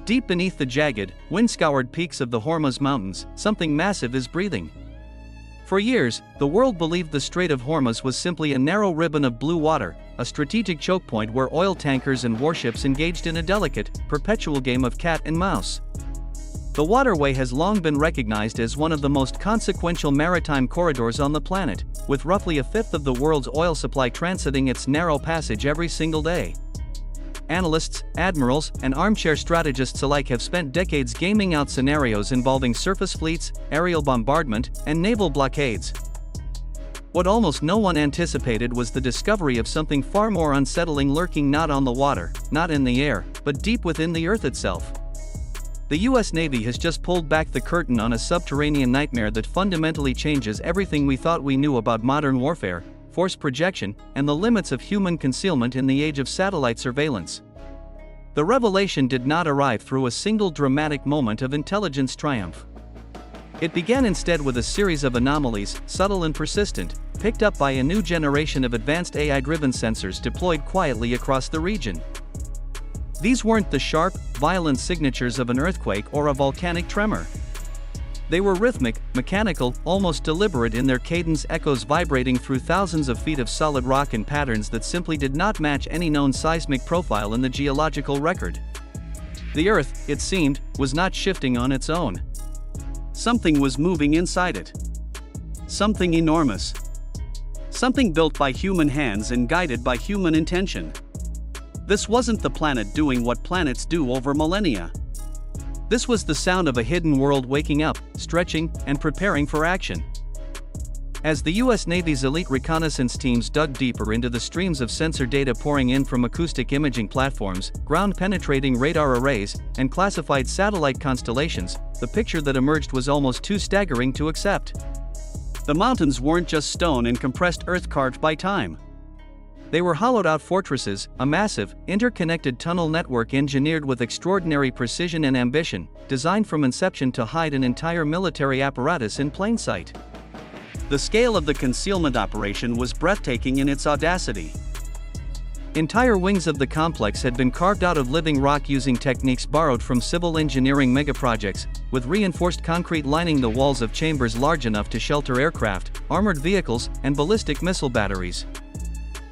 Deep beneath the jagged, wind-scoured peaks of the Hormuz Mountains, something massive is breathing. For years, the world believed the Strait of Hormuz was simply a narrow ribbon of blue water, a strategic choke point where oil tankers and warships engaged in a delicate, perpetual game of cat and mouse. The waterway has long been recognized as one of the most consequential maritime corridors on the planet, with roughly a fifth of the world's oil supply transiting its narrow passage every single day. Analysts, admirals, and armchair strategists alike have spent decades gaming out scenarios involving surface fleets, aerial bombardment, and naval blockades. What almost no one anticipated was the discovery of something far more unsettling lurking not on the water, not in the air, but deep within the Earth itself. The US Navy has just pulled back the curtain on a subterranean nightmare that fundamentally changes everything we thought we knew about modern warfare, force projection, and the limits of human concealment in the age of satellite surveillance. The revelation did not arrive through a single dramatic moment of intelligence triumph. It began instead with a series of anomalies, subtle and persistent, picked up by a new generation of advanced AI-driven sensors deployed quietly across the region. These weren't the sharp, violent signatures of an earthquake or a volcanic tremor. They were rhythmic, mechanical, almost deliberate in their cadence, echoes vibrating through thousands of feet of solid rock in patterns that simply did not match any known seismic profile in the geological record. The Earth, it seemed, was not shifting on its own. Something was moving inside it. Something enormous. Something built by human hands and guided by human intention. This wasn't the planet doing what planets do over millennia. This was the sound of a hidden world waking up, stretching, and preparing for action. As the US Navy's elite reconnaissance teams dug deeper into the streams of sensor data pouring in from acoustic imaging platforms, ground-penetrating radar arrays, and classified satellite constellations, the picture that emerged was almost too staggering to accept. The mountains weren't just stone and compressed earth carved by time. They were hollowed-out fortresses, a massive, interconnected tunnel network engineered with extraordinary precision and ambition, designed from inception to hide an entire military apparatus in plain sight. The scale of the concealment operation was breathtaking in its audacity. Entire wings of the complex had been carved out of living rock using techniques borrowed from civil engineering megaprojects, with reinforced concrete lining the walls of chambers large enough to shelter aircraft, armored vehicles, and ballistic missile batteries.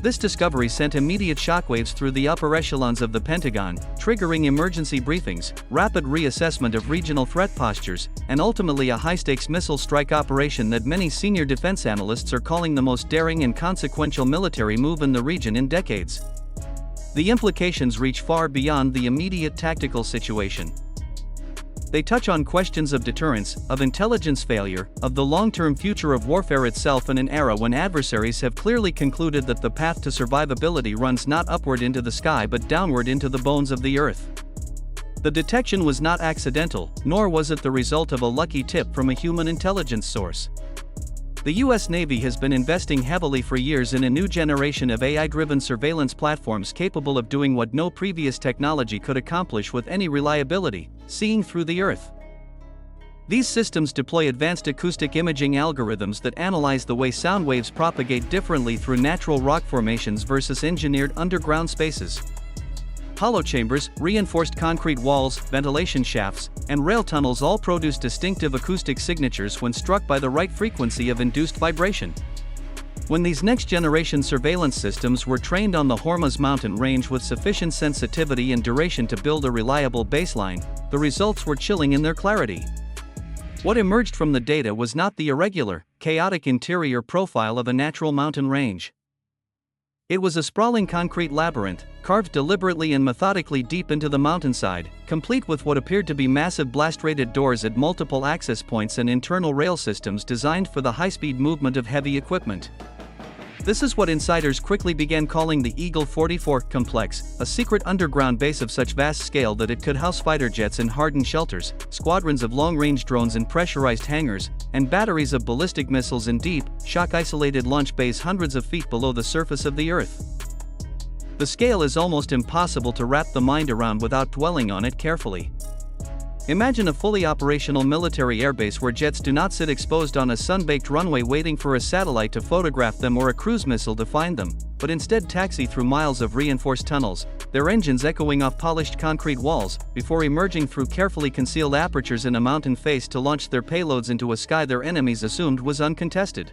This discovery sent immediate shockwaves through the upper echelons of the Pentagon, triggering emergency briefings, rapid reassessment of regional threat postures, and ultimately a high-stakes missile strike operation that many senior defense analysts are calling the most daring and consequential military move in the region in decades. The implications reach far beyond the immediate tactical situation. They touch on questions of deterrence, of intelligence failure, of the long-term future of warfare itself in an era when adversaries have clearly concluded that the path to survivability runs not upward into the sky but downward into the bones of the earth. The detection was not accidental, nor was it the result of a lucky tip from a human intelligence source. The US Navy has been investing heavily for years in a new generation of AI-driven surveillance platforms capable of doing what no previous technology could accomplish with any reliability: seeing through the Earth. These systems deploy advanced acoustic imaging algorithms that analyze the way sound waves propagate differently through natural rock formations versus engineered underground spaces. Hollow chambers, reinforced concrete walls, ventilation shafts, and rail tunnels all produce distinctive acoustic signatures when struck by the right frequency of induced vibration. When these next-generation surveillance systems were trained on the Hormuz mountain range with sufficient sensitivity and duration to build a reliable baseline, the results were chilling in their clarity. What emerged from the data was not the irregular, chaotic interior profile of a natural mountain range. It was a sprawling concrete labyrinth, carved deliberately and methodically deep into the mountainside, complete with what appeared to be massive blast-rated doors at multiple access points and internal rail systems designed for the high-speed movement of heavy equipment. This is what insiders quickly began calling the Eagle 44 complex, a secret underground base of such vast scale that it could house fighter jets in hardened shelters, squadrons of long-range drones in pressurized hangars, and batteries of ballistic missiles in deep, shock-isolated launch bays hundreds of feet below the surface of the Earth. The scale is almost impossible to wrap the mind around without dwelling on it carefully. Imagine a fully operational military airbase where jets do not sit exposed on a sun-baked runway waiting for a satellite to photograph them or a cruise missile to find them, but instead taxi through miles of reinforced tunnels, their engines echoing off polished concrete walls, before emerging through carefully concealed apertures in a mountain face to launch their payloads into a sky their enemies assumed was uncontested.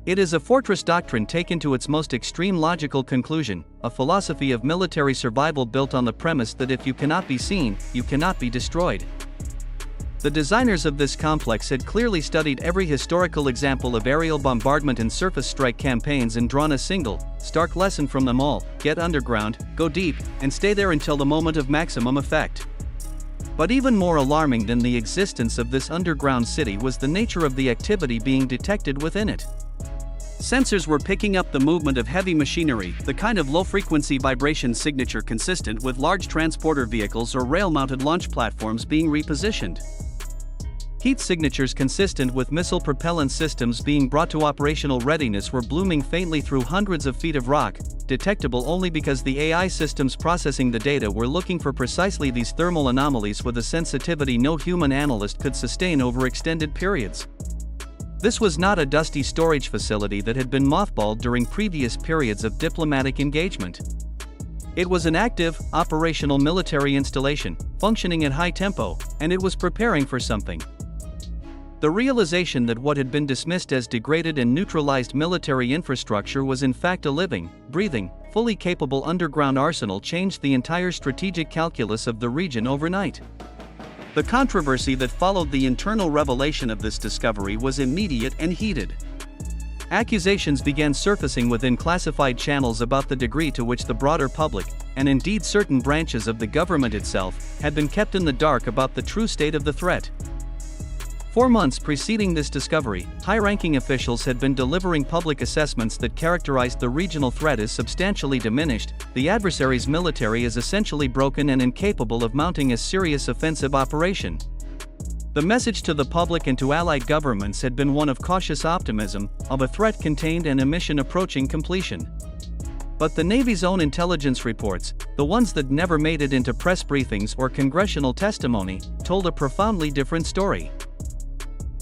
It is a fortress doctrine taken to its most extreme logical conclusion, a philosophy of military survival built on the premise that if you cannot be seen, you cannot be destroyed. The designers of this complex had clearly studied every historical example of aerial bombardment and surface strike campaigns and drawn a single, stark lesson from them all: get underground, go deep, and stay there until the moment of maximum effect. But even more alarming than the existence of this underground city was the nature of the activity being detected within it. Sensors were picking up the movement of heavy machinery, the kind of low-frequency vibration signature consistent with large transporter vehicles or rail-mounted launch platforms being repositioned. Heat signatures consistent with missile propellant systems being brought to operational readiness were blooming faintly through hundreds of feet of rock, detectable only because the AI systems processing the data were looking for precisely these thermal anomalies with a sensitivity no human analyst could sustain over extended periods. This was not a dusty storage facility that had been mothballed during previous periods of diplomatic engagement. It was an active, operational military installation, functioning at high tempo, and it was preparing for something. The realization that what had been dismissed as degraded and neutralized military infrastructure was in fact a living, breathing, fully capable underground arsenal changed the entire strategic calculus of the region overnight. The controversy that followed the internal revelation of this discovery was immediate and heated. Accusations began surfacing within classified channels about the degree to which the broader public, and indeed certain branches of the government itself, had been kept in the dark about the true state of the threat. 4 months preceding this discovery, high-ranking officials had been delivering public assessments that characterized the regional threat as substantially diminished, the adversary's military as essentially broken and incapable of mounting a serious offensive operation. The message to the public and to allied governments had been one of cautious optimism, of a threat contained and a mission approaching completion. But the Navy's own intelligence reports, the ones that never made it into press briefings or congressional testimony, told a profoundly different story.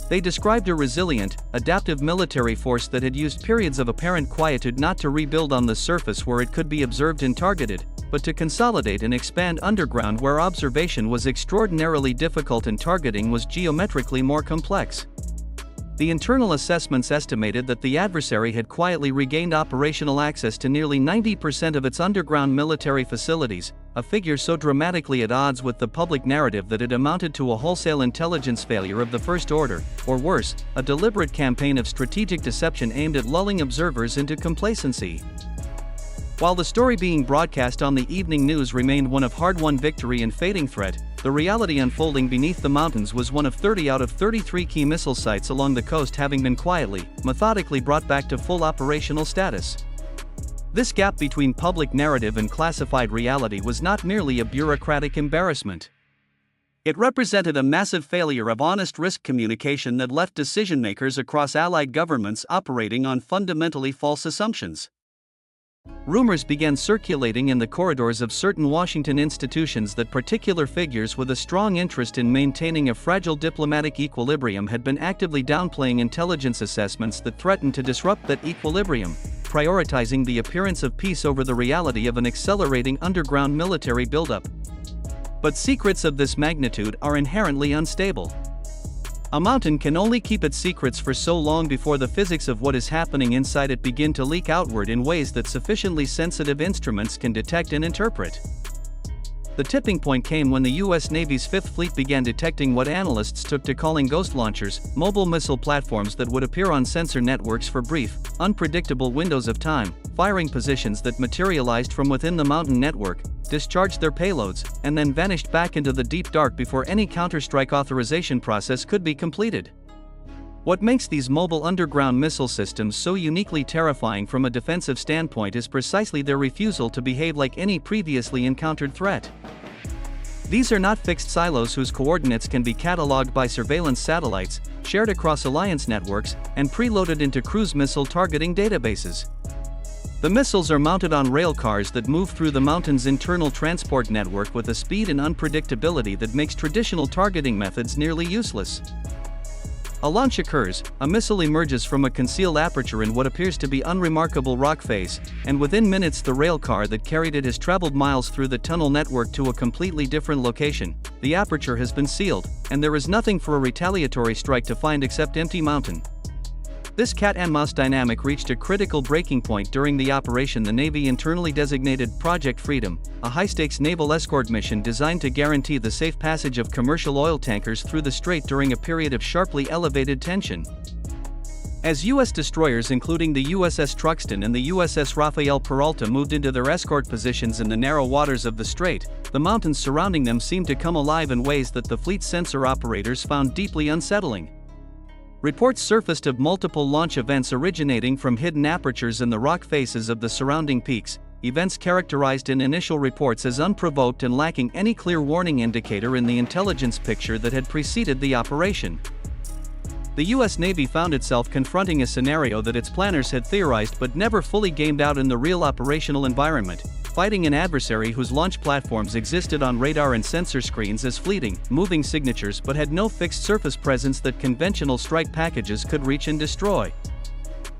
They described a resilient, adaptive military force that had used periods of apparent quietude not to rebuild on the surface where it could be observed and targeted, but to consolidate and expand underground where observation was extraordinarily difficult and targeting was geometrically more complex. The internal assessments estimated that the adversary had quietly regained operational access to nearly 90% of its underground military facilities, a figure so dramatically at odds with the public narrative that it amounted to a wholesale intelligence failure of the first order, or worse, a deliberate campaign of strategic deception aimed at lulling observers into complacency. While the story being broadcast on the evening news remained one of hard-won victory and fading threat, the reality unfolding beneath the mountains was one of 30 out of 33 key missile sites along the coast having been quietly, methodically brought back to full operational status. This gap between public narrative and classified reality was not merely a bureaucratic embarrassment. It represented a massive failure of honest risk communication that left decision-makers across allied governments operating on fundamentally false assumptions. Rumors began circulating in the corridors of certain Washington institutions that particular figures with a strong interest in maintaining a fragile diplomatic equilibrium had been actively downplaying intelligence assessments that threatened to disrupt that equilibrium, prioritizing the appearance of peace over the reality of an accelerating underground military buildup. But secrets of this magnitude are inherently unstable. A mountain can only keep its secrets for so long before the physics of what is happening inside it begin to leak outward in ways that sufficiently sensitive instruments can detect and interpret. The tipping point came when the U.S. Navy's Fifth Fleet began detecting what analysts took to calling ghost launchers, mobile missile platforms that would appear on sensor networks for brief, unpredictable windows of time, firing positions that materialized from within the mountain network, discharged their payloads, and then vanished back into the deep dark before any counterstrike authorization process could be completed. What makes these mobile underground missile systems so uniquely terrifying from a defensive standpoint is precisely their refusal to behave like any previously encountered threat. These are not fixed silos whose coordinates can be cataloged by surveillance satellites, shared across alliance networks, and preloaded into cruise missile targeting databases. The missiles are mounted on rail cars that move through the mountain's internal transport network with a speed and unpredictability that makes traditional targeting methods nearly useless. A launch occurs, a missile emerges from a concealed aperture in what appears to be unremarkable rock face, and within minutes the rail car that carried it has traveled miles through the tunnel network to a completely different location. The aperture has been sealed, and there is nothing for a retaliatory strike to find except empty mountain. This cat-and-mouse dynamic reached a critical breaking point during the operation the Navy internally designated Project Freedom, a high-stakes naval escort mission designed to guarantee the safe passage of commercial oil tankers through the strait during a period of sharply elevated tension. As U.S. destroyers including the USS Truxtun and the USS Rafael Peralta moved into their escort positions in the narrow waters of the strait, the mountains surrounding them seemed to come alive in ways that the fleet's sensor operators found deeply unsettling. Reports surfaced of multiple launch events originating from hidden apertures in the rock faces of the surrounding peaks, events characterized in initial reports as unprovoked and lacking any clear warning indicator in the intelligence picture that had preceded the operation. The U.S. Navy found itself confronting a scenario that its planners had theorized but never fully gamed out in the real operational environment, fighting an adversary whose launch platforms existed on radar and sensor screens as fleeting, moving signatures but had no fixed surface presence that conventional strike packages could reach and destroy.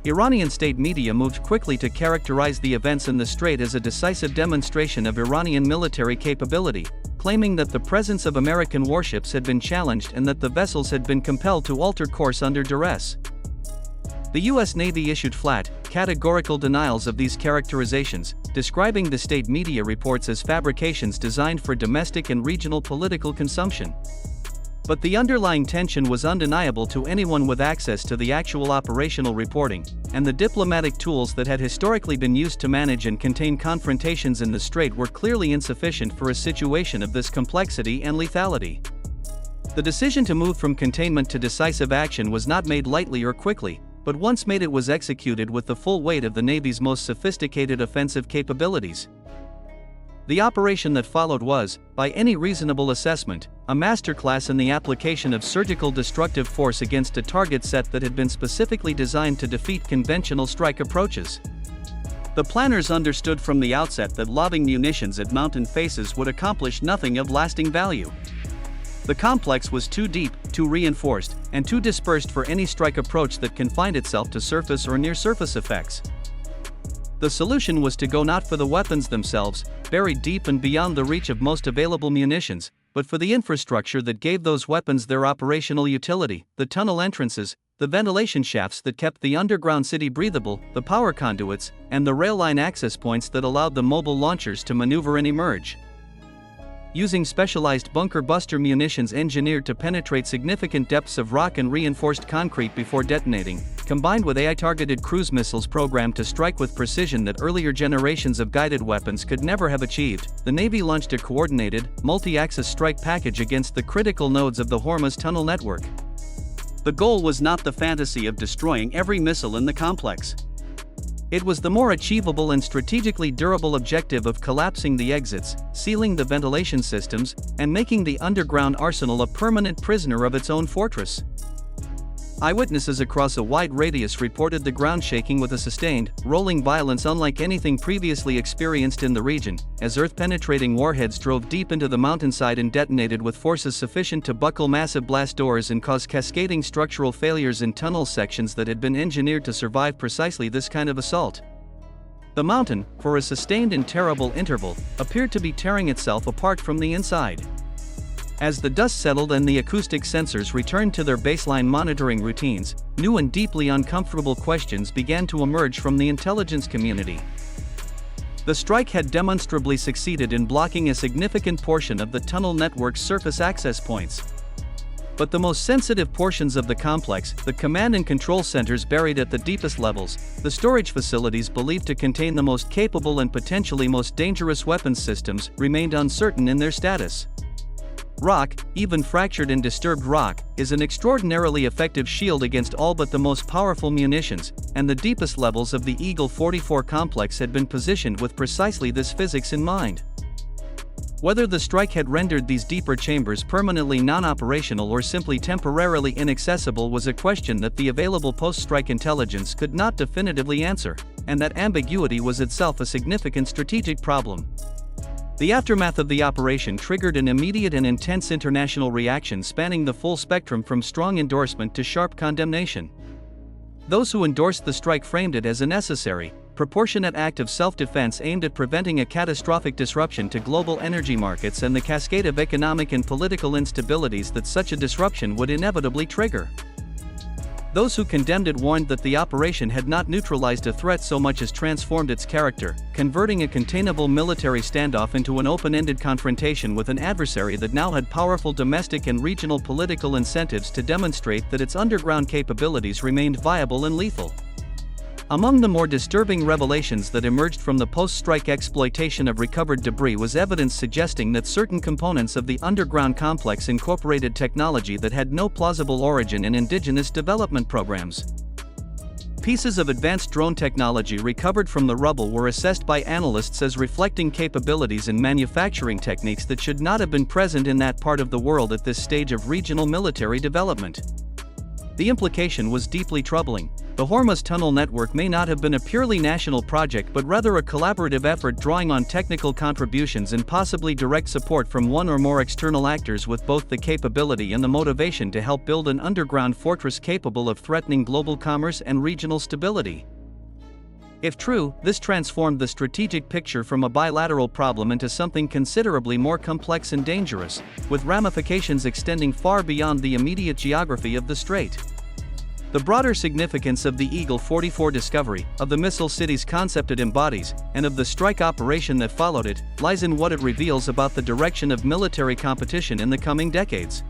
Iranian state media moved quickly to characterize the events in the strait as a decisive demonstration of Iranian military capability, claiming that the presence of American warships had been challenged and that the vessels had been compelled to alter course under duress. The U.S. Navy issued flat, categorical denials of these characterizations, describing the state media reports as fabrications designed for domestic and regional political consumption. But the underlying tension was undeniable to anyone with access to the actual operational reporting, and the diplomatic tools that had historically been used to manage and contain confrontations in the strait were clearly insufficient for a situation of this complexity and lethality. The decision to move from containment to decisive action was not made lightly or quickly, but once made it was executed with the full weight of the Navy's most sophisticated offensive capabilities. The operation that followed was, by any reasonable assessment, a masterclass in the application of surgical destructive force against a target set that had been specifically designed to defeat conventional strike approaches. The planners understood from the outset that lobbing munitions at mountain faces would accomplish nothing of lasting value. The complex was too deep, too reinforced, and too dispersed for any strike approach that confined itself to surface or near-surface effects. The solution was to go not for the weapons themselves, buried deep and beyond the reach of most available munitions, but for the infrastructure that gave those weapons their operational utility, the tunnel entrances, the ventilation shafts that kept the underground city breathable, the power conduits, and the rail line access points that allowed the mobile launchers to maneuver and emerge. Using specialized bunker-buster munitions engineered to penetrate significant depths of rock and reinforced concrete before detonating, combined with AI-targeted cruise missiles programmed to strike with precision that earlier generations of guided weapons could never have achieved, the Navy launched a coordinated, multi-axis strike package against the critical nodes of the Hormuz tunnel network. The goal was not the fantasy of destroying every missile in the complex. It was the more achievable and strategically durable objective of collapsing the exits, sealing the ventilation systems, and making the underground arsenal a permanent prisoner of its own fortress. Eyewitnesses across a wide radius reported the ground shaking with a sustained, rolling violence unlike anything previously experienced in the region, as earth-penetrating warheads drove deep into the mountainside and detonated with forces sufficient to buckle massive blast doors and cause cascading structural failures in tunnel sections that had been engineered to survive precisely this kind of assault. The mountain, for a sustained and terrible interval, appeared to be tearing itself apart from the inside. As the dust settled and the acoustic sensors returned to their baseline monitoring routines, new and deeply uncomfortable questions began to emerge from the intelligence community. The strike had demonstrably succeeded in blocking a significant portion of the tunnel network's surface access points. But the most sensitive portions of the complex, the command and control centers buried at the deepest levels, the storage facilities believed to contain the most capable and potentially most dangerous weapons systems, remained uncertain in their status. Rock, even fractured and disturbed rock, is an extraordinarily effective shield against all but the most powerful munitions, and the deepest levels of the Eagle 44 complex had been positioned with precisely this physics in mind. Whether the strike had rendered these deeper chambers permanently non-operational or simply temporarily inaccessible was a question that the available post-strike intelligence could not definitively answer, and that ambiguity was itself a significant strategic problem. The aftermath of the operation triggered an immediate and intense international reaction spanning the full spectrum from strong endorsement to sharp condemnation. Those who endorsed the strike framed it as a necessary, proportionate act of self-defense aimed at preventing a catastrophic disruption to global energy markets and the cascade of economic and political instabilities that such a disruption would inevitably trigger. Those who condemned it warned that the operation had not neutralized a threat so much as transformed its character, converting a containable military standoff into an open-ended confrontation with an adversary that now had powerful domestic and regional political incentives to demonstrate that its underground capabilities remained viable and lethal. Among the more disturbing revelations that emerged from the post-strike exploitation of recovered debris was evidence suggesting that certain components of the underground complex incorporated technology that had no plausible origin in indigenous development programs. Pieces of advanced drone technology recovered from the rubble were assessed by analysts as reflecting capabilities and manufacturing techniques that should not have been present in that part of the world at this stage of regional military development. The implication was deeply troubling. The Hormuz Tunnel Network may not have been a purely national project but rather a collaborative effort drawing on technical contributions and possibly direct support from one or more external actors with both the capability and the motivation to help build an underground fortress capable of threatening global commerce and regional stability. If true, this transformed the strategic picture from a bilateral problem into something considerably more complex and dangerous, with ramifications extending far beyond the immediate geography of the strait. The broader significance of the Eagle 44 discovery, of the missile city's concept it embodies, and of the strike operation that followed it, lies in what it reveals about the direction of military competition in the coming decades.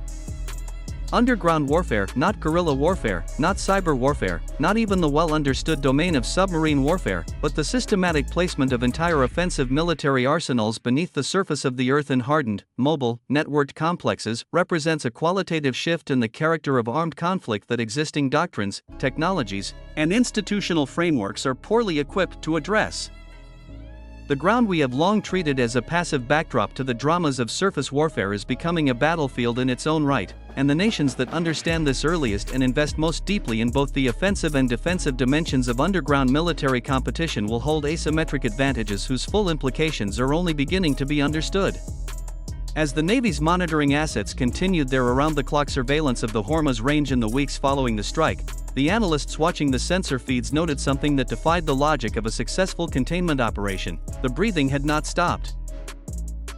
Underground warfare, not guerrilla warfare, not cyber warfare, not even the well-understood domain of submarine warfare, but the systematic placement of entire offensive military arsenals beneath the surface of the earth in hardened, mobile, networked complexes, represents a qualitative shift in the character of armed conflict that existing doctrines, technologies, and institutional frameworks are poorly equipped to address. The ground we have long treated as a passive backdrop to the dramas of surface warfare is becoming a battlefield in its own right, and the nations that understand this earliest and invest most deeply in both the offensive and defensive dimensions of underground military competition will hold asymmetric advantages whose full implications are only beginning to be understood. As the Navy's monitoring assets continued their around-the-clock surveillance of the Hormuz Range in the weeks following the strike, the analysts watching the sensor feeds noted something that defied the logic of a successful containment operation: the breathing had not stopped.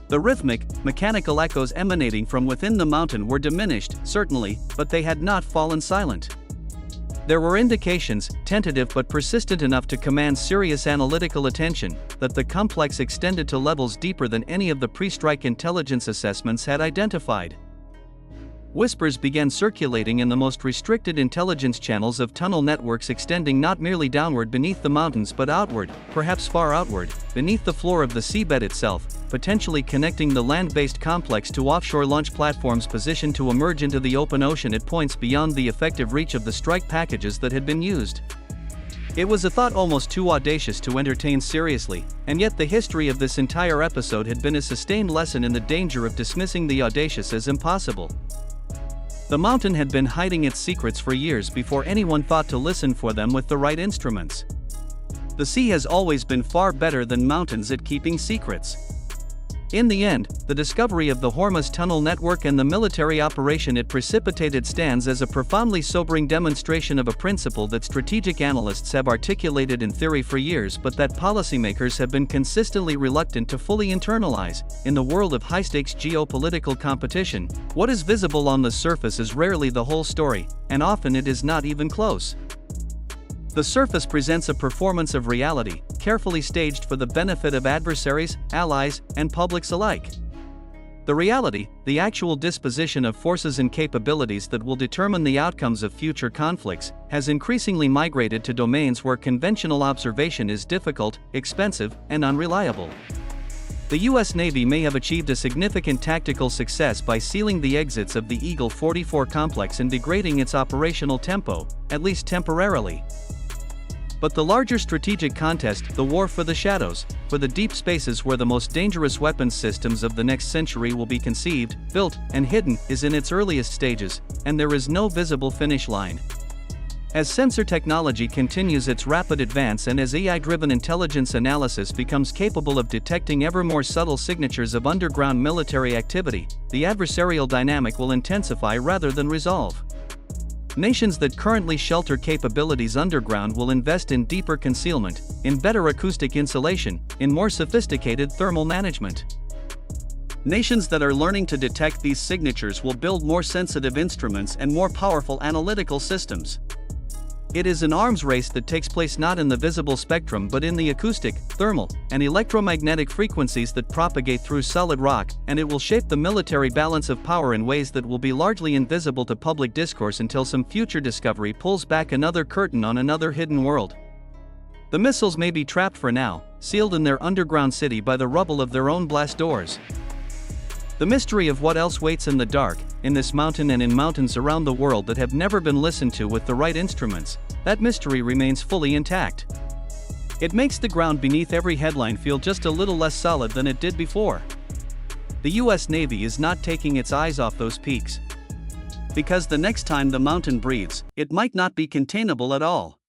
The rhythmic, mechanical echoes emanating from within the mountain were diminished, certainly, but they had not fallen silent. There were indications, tentative but persistent enough to command serious analytical attention, that the complex extended to levels deeper than any of the pre-strike intelligence assessments had identified. Whispers began circulating in the most restricted intelligence channels of tunnel networks extending not merely downward beneath the mountains but outward, perhaps far outward, beneath the floor of the seabed itself, potentially connecting the land-based complex to offshore launch platforms positioned to emerge into the open ocean at points beyond the effective reach of the strike packages that had been used. It was a thought almost too audacious to entertain seriously, and yet the history of this entire episode had been a sustained lesson in the danger of dismissing the audacious as impossible. The mountain had been hiding its secrets for years before anyone thought to listen for them with the right instruments. The sea has always been far better than mountains at keeping secrets. In the end, the discovery of the Hormuz Tunnel Network and the military operation it precipitated stands as a profoundly sobering demonstration of a principle that strategic analysts have articulated in theory for years but that policymakers have been consistently reluctant to fully internalize. In the world of high-stakes geopolitical competition, what is visible on the surface is rarely the whole story, and often it is not even close. The surface presents a performance of reality, carefully staged for the benefit of adversaries, allies, and publics alike. The reality, the actual disposition of forces and capabilities that will determine the outcomes of future conflicts, has increasingly migrated to domains where conventional observation is difficult, expensive, and unreliable. The U.S. Navy may have achieved a significant tactical success by sealing the exits of the Eagle 44 complex and degrading its operational tempo, at least temporarily. But the larger strategic contest, the war for the shadows, for the deep spaces where the most dangerous weapons systems of the next century will be conceived, built, and hidden, is in its earliest stages, and there is no visible finish line. As sensor technology continues its rapid advance and as AI-driven intelligence analysis becomes capable of detecting ever more subtle signatures of underground military activity, the adversarial dynamic will intensify rather than resolve. Nations that currently shelter capabilities underground will invest in deeper concealment, in better acoustic insulation, in more sophisticated thermal management. Nations that are learning to detect these signatures will build more sensitive instruments and more powerful analytical systems. It is an arms race that takes place not in the visible spectrum but in the acoustic, thermal, and electromagnetic frequencies that propagate through solid rock, and it will shape the military balance of power in ways that will be largely invisible to public discourse until some future discovery pulls back another curtain on another hidden world. The missiles may be trapped for now, sealed in their underground city by the rubble of their own blast doors. The mystery of what else waits in the dark, in this mountain and in mountains around the world that have never been listened to with the right instruments, that mystery remains fully intact. It makes the ground beneath every headline feel just a little less solid than it did before. The US Navy is not taking its eyes off those peaks. Because the next time the mountain breathes, it might not be containable at all.